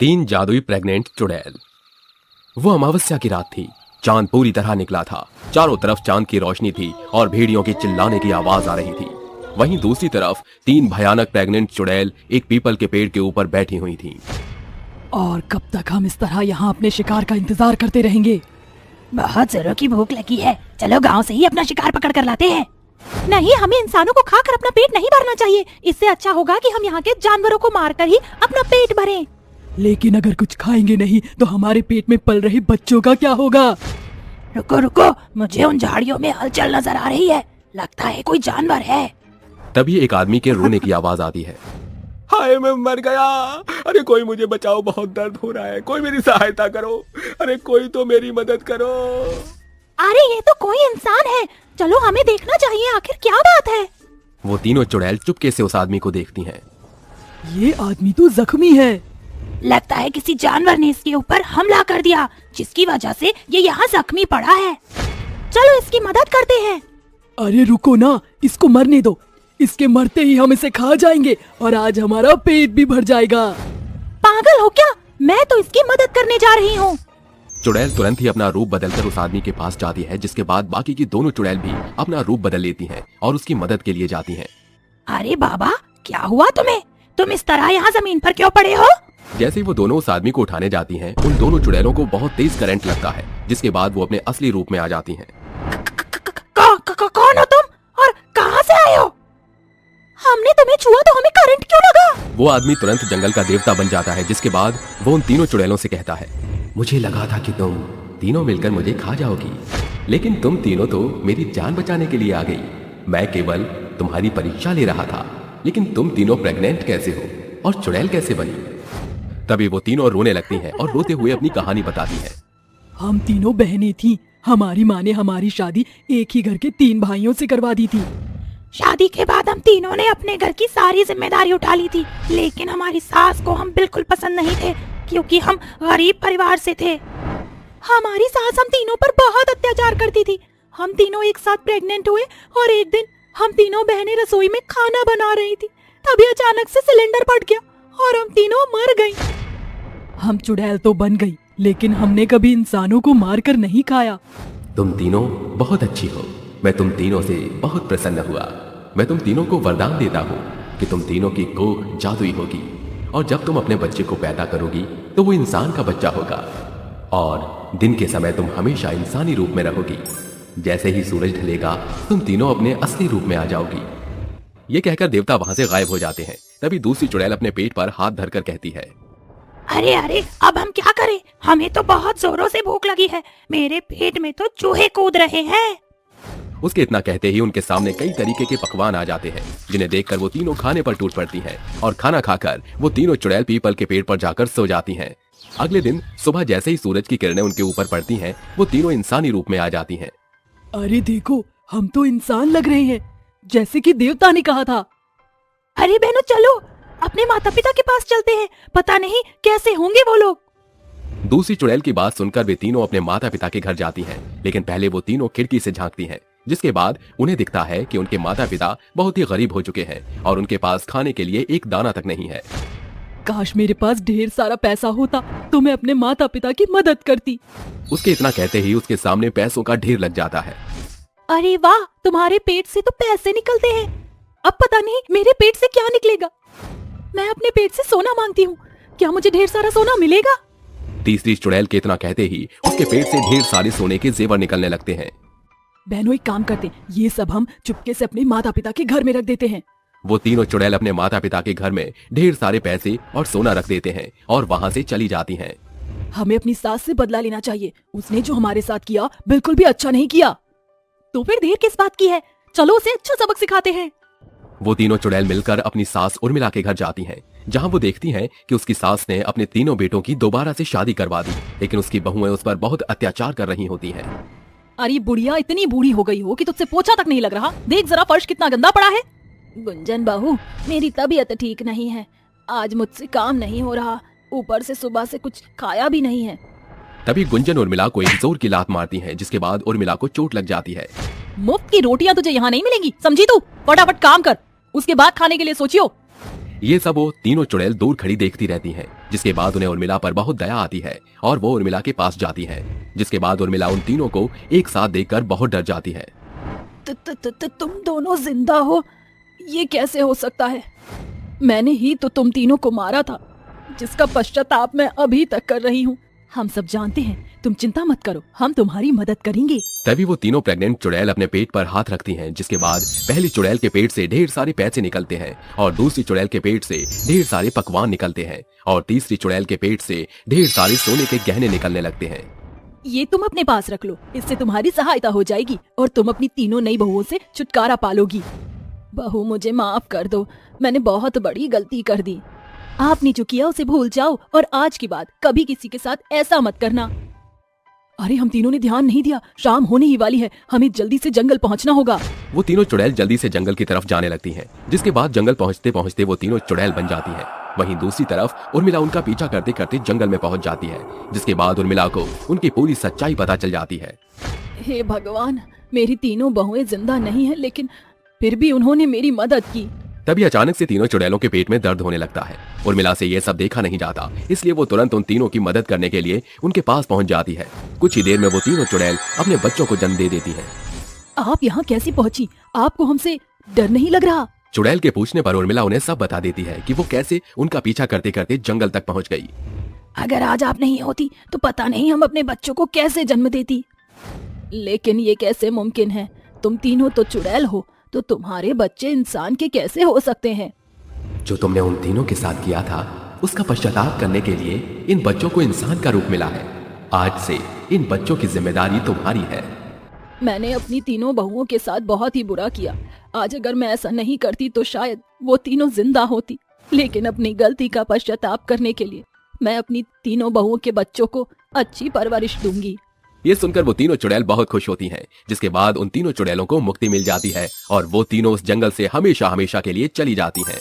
तीन जादुई प्रेग्नेंट चुड़ैल। वो अमावस्या की रात थी। चांद पूरी तरह निकला था। चारों तरफ चांद की रोशनी थी और भेड़ियों के चिल्लाने की आवाज आ रही थी। वहीं दूसरी तरफ तीन भयानक प्रेग्नेंट चुड़ैल एक पीपल के पेड़ के ऊपर बैठी हुई थीं। और कब तक हम इस तरह यहाँ अपने शिकार का इंतजार करते रहेंगे? बहुत जोरों की भूख लगी है, चलो गांव से ही अपना शिकार पकड़ कर लाते हैं। नहीं, हमें इंसानों को खाकर अपना पेट नहीं भरना चाहिए। इससे अच्छा होगा कि हम यहाँ के जानवरों को मारकर ही अपना पेट भरें। लेकिन अगर कुछ खाएंगे नहीं तो हमारे पेट में पल रहे बच्चों का क्या होगा? रुको रुको, मुझे उन झाड़ियों में हलचल नजर आ रही है, लगता है कोई जानवर है। तभी एक आदमी के रोने की आवाज आती है। हाय, मैं मर गया। अरे कोई मुझे बचाओ, बहुत दर्द हो रहा है, कोई मेरी सहायता करो। अरे कोई तो मेरी मदद करो। अरे ये तो कोई इंसान है, चलो हमें देखना चाहिए, आखिर क्या बात है। वो तीनों चुड़ैल चुपके से उस आदमी को देखती हैं। ये आदमी तो जख्मी है। लगता है किसी जानवर ने इसके ऊपर हमला कर दिया, जिसकी वजह से ये यहाँ जख्मी पड़ा है। चलो इसकी मदद करते हैं। अरे रुको ना, इसको मरने दो। इसके मरते ही हम इसे खा जाएंगे और आज हमारा पेट भी भर जाएगा। पागल हो क्या? मैं तो इसकी मदद करने जा रही हूँ। चुड़ैल तुरंत ही अपना रूप बदलकर उस आदमी के पास जाती है, जिसके बाद बाकी की दोनों चुड़ैल भी अपना रूप बदल लेती हैं और उसकी मदद के लिए जाती हैं। अरे बाबा, क्या हुआ तुम्हें? तुम इस तरह यहाँ जमीन पर क्यों पड़े हो? जैसे ही वो दोनों उस आदमी को उठाने जाती हैं, उन दोनों चुड़ैलों को बहुत तेज करंट लगता है, जिसके बाद वो अपने असली रूप में आ जाती हैं। कौन हो तुम और कहाँ से आए हो? हमने तुम्हें छुआ तो हमें करंट क्यों लगा? वो आदमी तुरंत जंगल का देवता बन जाता है, जिसके बाद वो उन तीनों चुड़ैलों से कहता है, मुझे लगा था कि तुम तीनों मिलकर मुझे खा जाओगी, लेकिन तुम तीनों तो मेरी जान बचाने के लिए आ गई। मैं केवल तुम्हारी परीक्षा ले रहा था, लेकिन तुम तीनों प्रेग्नेंट कैसे हो और चुड़ैल कैसे बनी? तभी वो तीनों रोने लगती हैं और रोते हुए अपनी कहानी बताती हैं। हम तीनों बहनें थीं। हमारी माँ ने हमारी शादी एक ही घर के 3 भाइयों से करवा दी थी। शादी के बाद हम तीनों ने अपने घर की सारी जिम्मेदारी उठा ली थी, लेकिन हमारी सास को हम बिल्कुल पसंद नहीं थे, क्योंकि हम गरीब परिवार से थे। हमारी सास हम तीनों पर बहुत अत्याचार करती थी। हम तीनों एक साथ प्रेग्नेंट हुए और एक दिन हम तीनों बहनें रसोई में खाना बना रही थी, तभी अचानक से सिलेंडर फट गया और हम तीनों मर गईं। हम चुड़ैल तो बन गई, लेकिन हमने कभी इंसानों को मारकर नहीं खाया। तुम तीनों बहुत अच्छी हो। मैं तुम तीनों से बहुत प्रसन्न हुआ। मैं तुम तीनों को वरदान देता हूँ कि तुम तीनों की कोख जादुई होगी और जब तुम अपने बच्चे को पैदा करोगी तो वो इंसान का बच्चा होगा और दिन के समय तुम हमेशा इंसानी रूप में रहोगी। जैसे ही सूरज ढलेगा तुम तीनों अपने असली रूप में आ जाओगी। ये कहकर देवता वहां से गायब हो जाते हैं। तभी दूसरी चुड़ैल अपने पेट पर हाथ धरकर कहती है, अरे अरे, अब हम क्या करें? हमें तो बहुत जोरों से भूख लगी है, मेरे पेट में तो चूहे कूद रहे हैं। उसके इतना कहते ही उनके सामने कई तरीके के पकवान आ जाते हैं, जिन्हें देखकर वो तीनों खाने पर टूट पड़ती हैं और खाना खाकर वो तीनों चुड़ैल पीपल के पेड़ पर जाकर सो जाती हैं। अगले दिन सुबह जैसे ही सूरज की किरणें उनके ऊपर पड़ती हैं, वो तीनों इंसानी रूप में आ जाती हैं। अरे देखो, हम तो इंसान लग रहे हैं, जैसे कि देवता ने कहा था। अरे बहनों, चलो अपने माता पिता के पास चलते हैं, पता नहीं कैसे होंगे वो लोग। दूसरी चुड़ैल की बात सुनकर वे तीनों अपने माता पिता के घर जाती हैं, लेकिन पहले वो तीनों खिड़की से झांकती हैं, जिसके बाद उन्हें दिखता है कि उनके माता पिता बहुत ही गरीब हो चुके हैं और उनके पास खाने के लिए एक दाना तक नहीं है। काश मेरे पास ढेर सारा पैसा होता तो मैं अपने माता पिता की मदद करती। उसके इतना कहते ही उसके सामने पैसों का ढेर लग जाता है। अरे वाह, तुम्हारे पेट से तो पैसे निकलते हैं। अब पता नहीं मेरे पेट से क्या निकलेगा। मैं अपने पेट से सोना मांगती हूँ, क्या मुझे ढेर सारा सोना मिलेगा? तीसरी चुड़ैल के इतना कहते ही उसके पेट से ढेर सारे सोने के जेवर निकलने लगते हैं। बहनों, एक काम करते हैं, ये सब हम चुपके से अपने माता पिता के घर में रख देते हैं। वो तीनों चुड़ैल अपने माता पिता के घर में ढेर सारे पैसे और सोना रख देते हैं और वहाँ से चली जाती हैं। हमें अपनी सास से बदला लेना चाहिए, उसने जो हमारे साथ किया बिल्कुल भी अच्छा नहीं किया। तो फिर देर किस बात की है, चलो उसे अच्छा सबक सिखाते हैं। वो तीनों चुड़ैल मिलकर अपनी सास उर्मिला के घर जाती हैं, जहां वो देखती हैं कि उसकी सास ने अपने तीनों बेटों की दोबारा से शादी करवा दी, लेकिन उसकी बहुएं उस पर बहुत अत्याचार कर रही होती हैं। अरे बुढ़िया, इतनी बूढ़ी हो गई हो कि तुझसे पोछा तक नहीं लग रहा। देख जरा फर्श कितना गंदा पड़ा है। गुंजन बहू, मेरी तबीयत ठीक नहीं है, आज मुझसे काम नहीं हो रहा, ऊपर से सुबह से कुछ खाया भी नहीं है। तभी गुंजन उर्मिला को एक जोर की लात मारती है, जिसके बाद उर्मिला को चोट लग जाती है। मुफ्त की रोटियां तुझे यहाँ नहीं मिलेंगी, समझी तू? फटाफट काम कर, उसके बाद खाने के लिए सोचियो। ये सब वो तीनों चुड़ैल दूर खड़ी देखती रहती हैं, जिसके बाद उन्हें उर्मिला पर बहुत दया आती है और वो उर्मिला के पास जाती है, जिसके बाद उर्मिला उन तीनों को एक साथ देखकर बहुत डर जाती है। तुम दोनों जिंदा हो, ये कैसे हो सकता है? मैंने ही तो तुम तीनों को मारा था, जिसका पश्चाताप मैं अभी तक कर रही हूँ। हम सब जानते हैं, तुम चिंता मत करो, हम तुम्हारी मदद करेंगे। तभी वो तीनों प्रेग्नेंट चुड़ैल अपने पेट पर हाथ रखती हैं, जिसके बाद पहली चुड़ैल के पेट से ढेर सारे पैसे निकलते हैं और दूसरी चुड़ैल के पेट से ढेर सारे पकवान निकलते हैं और तीसरी चुड़ैल के पेट से ढेर सारे सोने के गहने निकलने लगते हैं। ये तुम अपने पास रख लो, इससे तुम्हारी सहायता हो जाएगी और तुम अपनी तीनों नई बहुओं से छुटकारा पालोगी। बहू, मुझे माफ कर दो, मैंने बहुत बड़ी गलती कर दी। आपने जो किया उसे भूल जाओ और आज के बाद कभी किसी के साथ ऐसा मत करना। अरे, हम तीनों ने ध्यान नहीं दिया, शाम होने ही वाली है, हमें जल्दी से जंगल पहुंचना होगा। वो तीनों चुड़ैल जल्दी से जंगल की तरफ जाने लगती हैं, जिसके बाद जंगल पहुंचते पहुंचते वो तीनों चुड़ैल बन जाती हैं। वहीं दूसरी तरफ उर्मिला उनका पीछा करते करते जंगल में पहुंच जाती है, जिसके बाद उर्मिला को उनकी पूरी सच्चाई पता चल जाती है। हे भगवान, मेरी तीनों बहुएं जिंदा नहीं है, लेकिन फिर भी उन्होंने मेरी मदद की। तभी अचानक से तीनों चुड़ैलों के पेट में दर्द होने लगता है। उर्मिला से ये सब देखा नहीं जाता, इसलिए वो तुरंत उन तीनों की मदद करने के लिए उनके पास पहुंच जाती है। कुछ ही देर में वो तीनों चुड़ैल अपने बच्चों को जन्म दे देती है। आप यहाँ कैसे पहुंची? आपको हमसे डर नहीं लग रहा? चुड़ैल के पूछने पर उर्मिला उन्हें सब बता देती है कि वो कैसे उनका पीछा करते करते जंगल तक पहुंच गई। अगर आज आप नहीं होती तो पता नहीं हम अपने बच्चों को कैसे जन्म देती। लेकिन ये कैसे मुमकिन है? तुम तीनों तो चुड़ैल हो, तो तुम्हारे बच्चे इंसान के कैसे हो सकते हैं? जो तुमने उन तीनों के साथ किया था, उसका पश्चाताप करने के लिए इन बच्चों को इंसान का रूप मिला है। आज से इन बच्चों की जिम्मेदारी तुम्हारी है। मैंने अपनी तीनों बहुओं के साथ बहुत ही बुरा किया। आज अगर मैं ऐसा नहीं करती तो शायद वो तीनों जिंदा होती, लेकिन अपनी गलती का पश्चाताप करने के लिए मैं अपनी तीनों बहुओं के बच्चों को अच्छी परवरिश दूंगी। ये सुनकर वो तीनों चुड़ैल बहुत खुश होती हैं, जिसके बाद उन तीनों चुड़ैलों को मुक्ति मिल जाती है और वो तीनों उस जंगल से हमेशा हमेशा के लिए चली जाती हैं।